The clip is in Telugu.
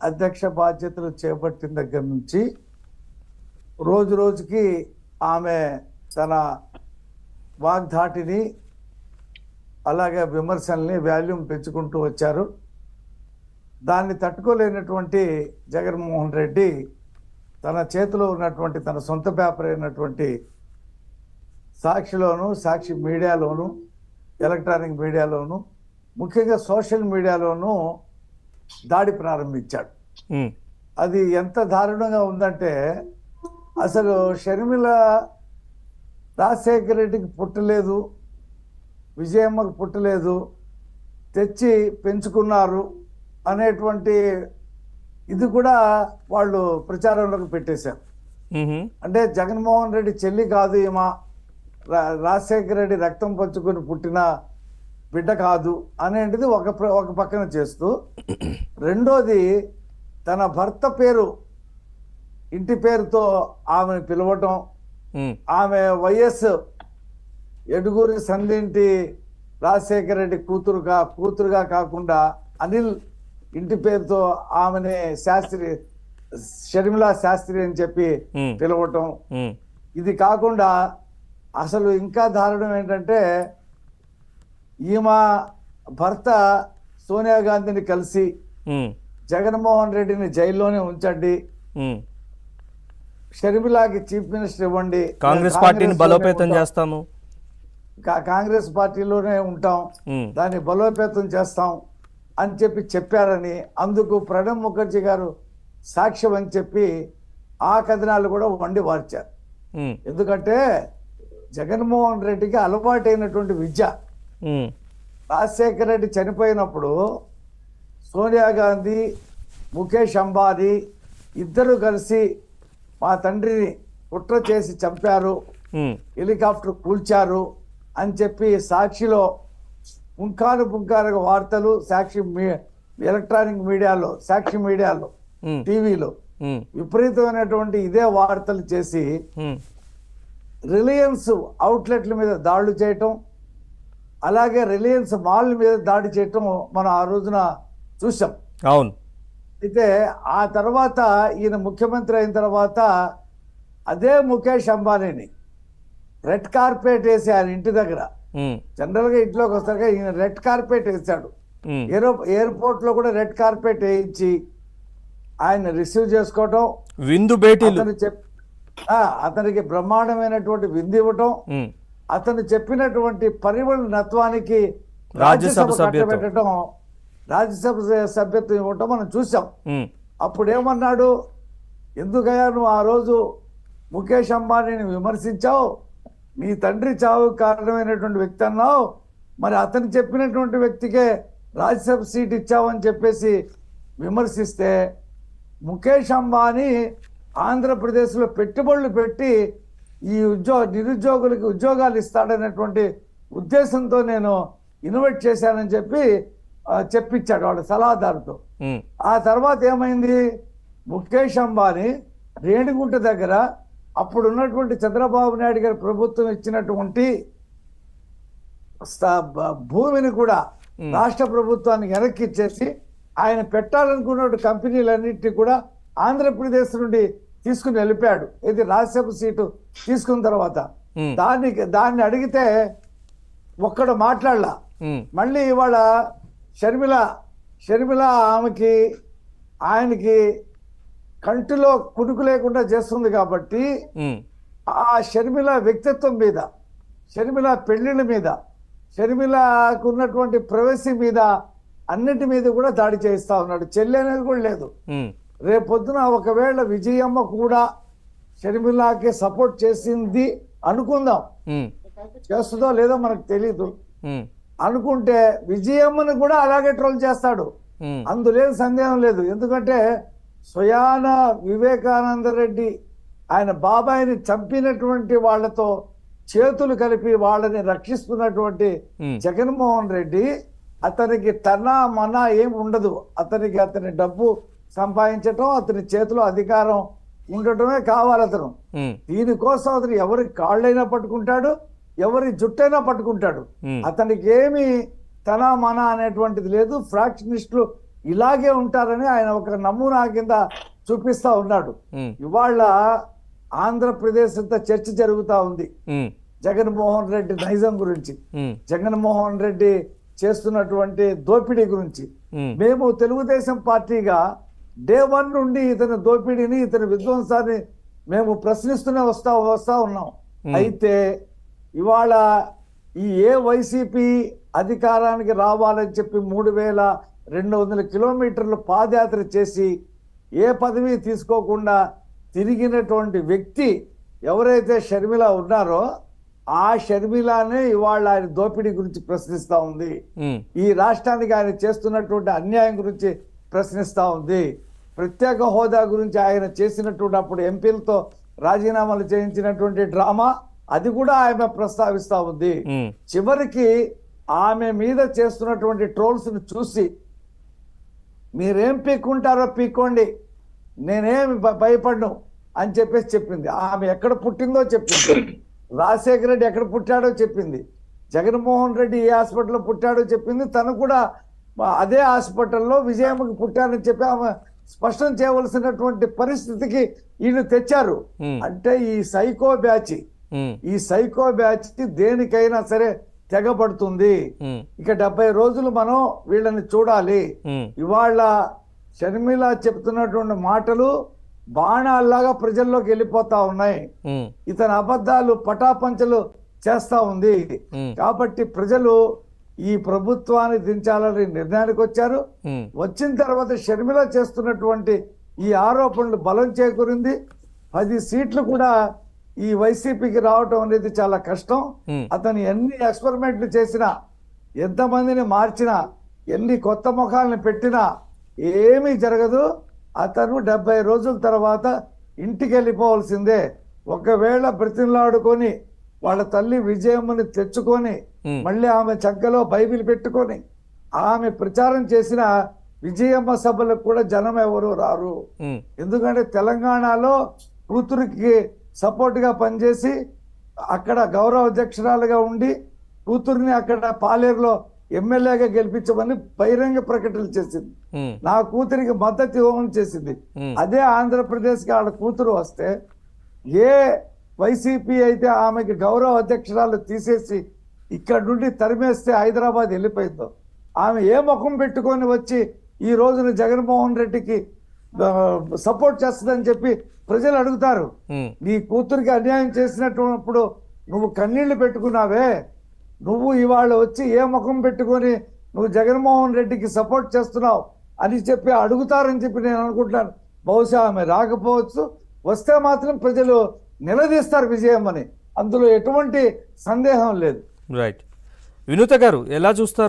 అధ్యక్ష బాధ్యతలు చేపట్టిన దగ్గర నుంచి రోజు రోజుకి ఆమె తన వాగ్ధాటిని అలాగే విమర్శల్ని వాల్యూమ్ పెంచుకుంటూ వచ్చారు. దాన్ని తట్టుకోలేనటువంటి జగన్మోహన్ రెడ్డి తన చేతిలో ఉన్నటువంటి తన సొంత పేపర్ అయినటువంటి సాక్షిలోను, సాక్షి మీడియాలోను, ఎలక్ట్రానిక్ మీడియాలోను, ముఖ్యంగా సోషల్ మీడియాలోను దాడి ప్రారంభించాడు. అది ఎంత దారుణంగా ఉందంటే, అసలు షర్మిల రాజశేఖర రెడ్డికి పుట్టలేదు, విజయమ్మకు పుట్టలేదు, తెచ్చి పెంచుకున్నారు అనేటువంటి ఇది కూడా వాళ్ళు ప్రచారంలోకి పెట్టేశారు. అంటే జగన్మోహన్ రెడ్డి చెల్లి కాదు ఈమె, రాజశేఖర రెడ్డి రక్తం పంచుకొని పుట్టిన బిడ్డ కాదు అనేటిది ఒక పక్కన చేస్తూ, రెండోది తన భర్త పేరు ఇంటి పేరుతో ఆమెను పిలవటం, ఆమె వైఎస్ ఎడుగూరి సంధింటి రాజశేఖర రెడ్డి కూతురుగా కాకుండా అనిల్ ఇంటి పేరుతో ఆమెని షర్మిలా శాస్త్రి అని చెప్పి పిలవటం. ఇది కాకుండా అసలు ఇంకా దారుణం ఏంటంటే, ఈమె భర్త సోనియా గాంధీని కలిసి జగన్మోహన్ రెడ్డిని జైల్లోనే ఉంచండి, షర్మిలాకి చీఫ్ మినిస్టర్ ఇవ్వండి, కాంగ్రెస్ పార్టీని బలోపేతం చేస్తాము, కాంగ్రెస్ పార్టీలోనే ఉంటాం, దాన్ని బలోపేతం చేస్తాం అని చెప్పారని, అందుకు ప్రణబ్ ముఖర్జీ గారు సాక్ష్యం అని చెప్పి ఆ కథనాలు కూడా వండి వార్చారు. ఎందుకంటే జగన్మోహన్ రెడ్డికి అలవాటైనటువంటి విద్య. రాజశేఖర రెడ్డి చనిపోయినప్పుడు సోనియా గాంధీ, ముఖేష్ అంబానీ ఇద్దరు కలిసి మా తండ్రిని కుట్ర చేసి చంపారు, హెలికాప్టర్ కూల్చారు అని చెప్పి సాక్షిలో పుంకాను వార్తలు, సాక్షి ఎలక్ట్రానిక్ మీడియాలో, సాక్షి మీడియాలో, టీవీలో విపరీతమైనటువంటి ఇదే వార్తలు చేసి రిలయన్స్ అవుట్లెట్ల మీద దాడులు చేయటం, అలాగే రిలయన్స్ మాల్ మీద దాడి చేయటం మనం ఆ రోజున చూసాం. అవును. అయితే ఆ తర్వాత ఈయన ముఖ్యమంత్రి అయిన తర్వాత అదే ముఖేష్ అంబానీని రెడ్ కార్పెట్ వేసి ఆయన ఇంటి దగ్గర, జనరల్ గా ఇంట్లోకి వస్తారుగా, ఈయన రెడ్ కార్పెట్ వేసాడు. ఎయిర్పోర్ట్ లో కూడా రెడ్ కార్పెట్ వేయించి ఆయన రిసీవ్ చేసుకోవటం, విందు భేటీలు, అతనికి బ్రహ్మాండమైనటువంటి విందు ఇవ్వటం, అతను చెప్పినటువంటి పరిమళనత్వానికి రాజ్యసభ కట్టబెట్టడం, రాజ్యసభ సభ్యత్వం ఇవ్వటం మనం చూసాం. అప్పుడు ఏమన్నాడు, ఎందుకయ్యా నువ్వు ఆ రోజు ముఖేష్ అంబానీని విమర్శించావు, నీ తండ్రి చావు కారణమైనటువంటి వ్యక్తి అన్నావు, మరి అతను చెప్పినటువంటి వ్యక్తికే రాజ్యసభ సీట్ ఇచ్చావు అని చెప్పేసి విమర్శిస్తే, ముఖేష్ అంబానీ ఆంధ్రప్రదేశ్లో పెట్టుబడులు పెట్టి ఈ నిరుద్యోగులకి ఉద్యోగాలు ఇస్తాడనేటువంటి ఉద్దేశంతో నేను ఇన్వైట్ చేశానని చెప్పించాడు వాళ్ళ సలహాదారుతో. ఆ తర్వాత ఏమైంది, ముఖేష్ అంబానీ రేణిగుంట దగ్గర అప్పుడు ఉన్నటువంటి చంద్రబాబు నాయుడు గారి ప్రభుత్వం ఇచ్చినటువంటి భూమిని కూడా రాష్ట్ర ప్రభుత్వానికి వెనక్కి ఇచ్చేసి ఆయన పెట్టాలనుకున్న కంపెనీలన్నింటినీ కూడా ఆంధ్రప్రదేశ్ నుండి తీసుకుని వెళ్ళిపోయాడు. ఇది రాజ్యసభ సీటు తీసుకున్న తర్వాత దాన్ని అడిగితే ఒక్కడు మాట్లాడలా. మళ్ళీ ఇవాళ షర్మిల ఆయనకి కంటిలో కునుకు లేకుండా చేస్తుంది కాబట్టి ఆ షర్మిల వ్యక్తిత్వం మీద, షర్మిల పెళ్లిళ్ళ మీద, షర్మిలకు ఉన్నటువంటి ప్రైవసీ మీద, అన్నిటి మీద కూడా దాడి చేయిస్తా ఉన్నాడు. చెల్లి అనేది కూడా లేదు. రేపొద్దున ఒకవేళ విజయమ్మ కూడా షర్మిలాకి సపోర్ట్ చేసింది అనుకుందాం, చేస్తుందో లేదో మనకు తెలీదు, అనుకుంటే విజయమ్మని కూడా అలాగే ట్రోల్ చేస్తాడు, అందులో సందేహం లేదు. ఎందుకంటే స్వయాన వివేకానంద రెడ్డి ఆయన బాబాయిని చంపినటువంటి వాళ్లతో చేతులు కలిపి వాళ్ళని రక్షిస్తున్నటువంటి జగన్మోహన్ రెడ్డి, అతనికి తన మన ఏం ఉండదు, అతని డబ్బు సంపాదించటం, అతని చేతిలో అధికారం ఉండటమే కావాలి అతను. దీనికోసం అతను ఎవరి కాళ్ళైనా పట్టుకుంటాడు, ఎవరి జుట్టైనా పట్టుకుంటాడు. అతనికి ఏమి తన మన అనేటువంటిది లేదు. ఫ్రాక్షనిస్టులు ఇలాగే ఉంటారని ఆయన ఒక నమూనా కింద చూపిస్తా ఉన్నాడు. ఇవాళ ఆంధ్రప్రదేశ్ అంతా చర్చ జరుగుతా ఉంది జగన్మోహన్ రెడ్డి నైజం గురించి, జగన్మోహన్ రెడ్డి చేస్తున్నటువంటి దోపిడీ గురించి. మేము తెలుగుదేశం పార్టీగా డే 1 నుండి ఇతని దోపిడీని, ఇతని విధ్వంసాన్ని మేము ప్రశ్నిస్తూనే వస్తా ఉన్నాం. అయితే ఇవాళ ఏ వైసీపీ అధికారానికి రావాలని చెప్పి 3200 కిలోమీటర్లు పాదయాత్ర చేసి ఏ పదవి తీసుకోకుండా తిరిగినటువంటి వ్యక్తి ఎవరైతే షర్మిల ఉన్నారో ఆ షర్మిలానే ఇవాళ ఆయన దోపిడీ గురించి ప్రశ్నిస్తా ఉంది. ఈ రాష్ట్రానికి ఆయన చేస్తున్నటువంటి అన్యాయం గురించి ప్రశ్నిస్తా ఉంది. ప్రత్యేక హోదా గురించి ఆయన చేసినటువంటి అప్పుడు ఎంపీలతో రాజీనామాలు చేయించినటువంటి డ్రామా అది కూడా ఆమె ప్రస్తావిస్తా ఉంది. చివరికి ఆమె మీద చేస్తున్నటువంటి ట్రోల్స్ ను చూసి మీరేం పీక్కుంటారో పీక్కోండి, నేనేమి భయపడ్ను అని చెప్పేసి చెప్పింది. ఆమె ఎక్కడ పుట్టిందో చెప్పింది, రాజశేఖర రెడ్డి ఎక్కడ పుట్టాడో చెప్పింది, జగన్మోహన్ రెడ్డి ఏ హాస్పిటల్లో పుట్టాడో చెప్పింది. తను కూడా అదే హాస్పిటల్లో విజయమ్మకి పుట్టాడని చెప్పి ఆమె స్పష్టం చేయవలసినటువంటి పరిస్థితికి వీళ్ళు తెచ్చారు. అంటే ఈ సైకో బ్యాచ్ దేనికైనా సరే తెగబడుతుంది. ఇక 70 రోజులు మనం వీళ్ళని చూడాలి. ఇవాళ షర్మిల చెప్తున్నటువంటి మాటలు బాణాల్లాగా ప్రజల్లోకి వెళ్ళిపోతా ఉన్నాయి. ఇతని అబద్ధాలు పటాపంచలు చేస్తా ఉంది. కాబట్టి ప్రజలు ఈ ప్రభుత్వాన్ని దించాలని నిర్ణయానికి వచ్చారు. వచ్చిన తర్వాత షర్మిల చేస్తున్నటువంటి ఈ ఆరోపణలు బలం చేకూరింది. 10 సీట్లు కూడా ఈ వైసీపీకి రావటం అనేది చాలా కష్టం. అతను ఎన్ని ఎక్స్పెరిమెంట్లు చేసినా, ఎంతమందిని మార్చినా, ఎన్ని కొత్త ముఖాలను పెట్టినా ఏమీ జరగదు. అతను 70 రోజుల తర్వాత ఇంటికి వెళ్ళిపోవాల్సిందే. ఒకవేళ బ్రతిమలాడుకొని వాళ్ళ తల్లి విజయమ్మని తెచ్చుకొని మళ్ళీ ఆమె చంకలో బైబిల్ పెట్టుకొని ఆమె ప్రచారం చేసిన విజయమ్మ సభలకు కూడా జనం ఎవరు రారు. ఎందుకంటే తెలంగాణలో కూతురికి సపోర్ట్ గా పనిచేసి అక్కడ గౌరవ అధ్యక్షురాలుగా ఉండి కూతుర్ని అక్కడ పాలేరులో ఎమ్మెల్యేగా గెలిపించమని బహిరంగ ప్రకటనలు చేసింది. నా కూతురికి మద్దతు ఇవ్వమని చేసింది. అదే ఆంధ్రప్రదేశ్ కి ఆడ కూతురు వస్తే ఏ వైసీపీ అయితే ఆమెకి గౌరవ అధ్యక్షురాలు తీసేసి ఇక్కడ నుండి తరిమేస్తే హైదరాబాద్ వెళ్ళిపోయిందో, ఆమె ఏ ముఖం పెట్టుకొని వచ్చి ఈ రోజున జగన్మోహన్ రెడ్డికి సపోర్ట్ చేస్తుందని చెప్పి ప్రజలు అడుగుతారు. నీ కూతురికి అన్యాయం చేసినప్పుడు నువ్వు కన్నీళ్లు పెట్టుకున్నావే, నువ్వు ఇవాళ వచ్చి ఏ ముఖం పెట్టుకొని నువ్వు జగన్మోహన్ రెడ్డికి సపోర్ట్ చేస్తున్నావు అని చెప్పి అడుగుతారని చెప్పి నేను అనుకుంటున్నాను. బహుశా ఆమె రాకపోవచ్చు, వస్తే మాత్రం ప్రజలు నిలదీస్తారు విజయమ్మని, అందులో ఎటువంటి సందేహం లేదు. రైట్. వినూత గారు ఎలా చూస్తారు?